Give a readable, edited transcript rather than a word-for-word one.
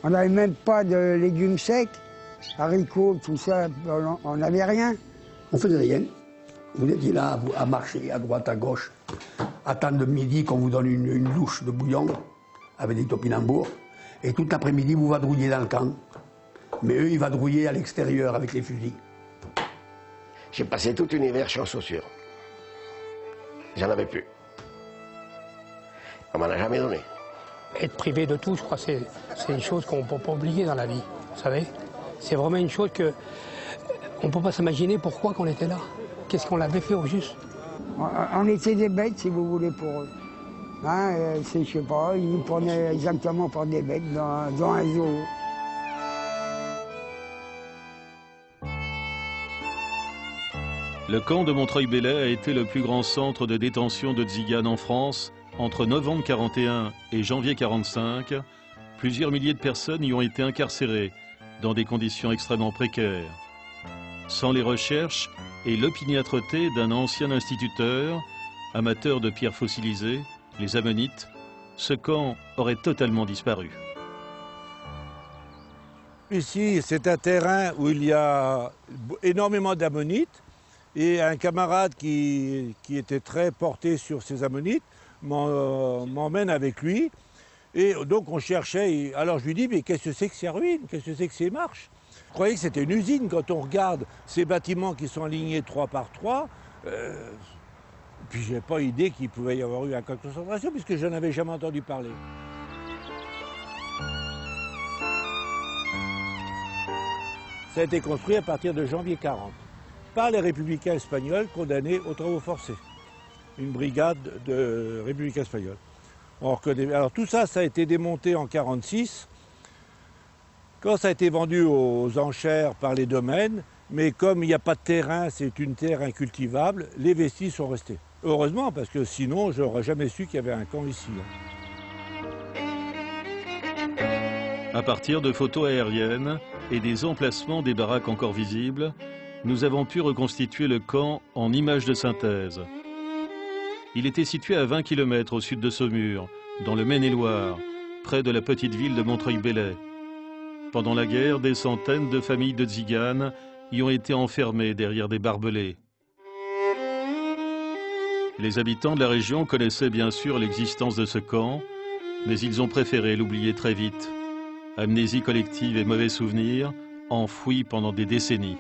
On n'avait même pas de légumes secs, haricots, tout ça, on n'avait rien. On faisait rien. Vous étiez là à marcher à droite, à gauche, attendre midi qu'on vous donne une louche de bouillon avec des topinambours. Et tout l'après-midi, vous vadrouillez dans le camp. Mais eux, ils vadrouillaient à l'extérieur avec les fusils. J'ai passé tout un hiver sans chaussures. J'en avais plus. On m'en a jamais donné. Être privé de tout, je crois, c'est une chose qu'on ne peut pas oublier dans la vie, vous savez. C'est vraiment une chose qu'on ne peut pas s'imaginer pourquoi qu'on était là. Qu'est-ce qu'on l'avait fait au juste. On était des bêtes, si vous voulez, pour eux. Hein, je sais pas, ils nous prenaient exactement pour des bêtes dans un zoo. Le camp de Montreuil-Bellay a été le plus grand centre de détention de tziganes en France. Entre novembre 41 et janvier 45, plusieurs milliers de personnes y ont été incarcérées dans des conditions extrêmement précaires. Sans les recherches et l'opiniâtreté d'un ancien instituteur, amateur de pierres fossilisées, les ammonites, ce camp aurait totalement disparu. Ici, c'est un terrain où il y a énormément d'ammonites et un camarade qui était très porté sur ces ammonites m'emmène avec lui. Et donc on cherchait, alors je lui dis, mais qu'est-ce que c'est que ces ruines? Qu'est-ce que c'est que ces marches? Je croyais que c'était une usine quand on regarde ces bâtiments qui sont alignés 3 par 3. Puis je n'avais pas idée qu'il pouvait y avoir eu un camp de concentration puisque je n'avais jamais entendu parler. Ça a été construit à partir de janvier 40 par les républicains espagnols condamnés aux travaux forcés. Une brigade de républicains espagnols. On reconnaît. Alors tout ça, ça a été démonté en 1946, quand ça a été vendu aux enchères par les domaines, mais comme il n'y a pas de terrain, c'est une terre incultivable, les vestiges sont restés. Heureusement, parce que sinon, je n'aurais jamais su qu'il y avait un camp ici. À partir de photos aériennes et des emplacements des baraques encore visibles, nous avons pu reconstituer le camp en images de synthèse. Il était situé à 20 km au sud de Saumur, dans le Maine-et-Loire, près de la petite ville de Montreuil-Bellay. Pendant la guerre, des centaines de familles de tziganes y ont été enfermées derrière des barbelés. Les habitants de la région connaissaient bien sûr l'existence de ce camp, mais ils ont préféré l'oublier très vite. Amnésie collective et mauvais souvenirs enfouis pendant des décennies.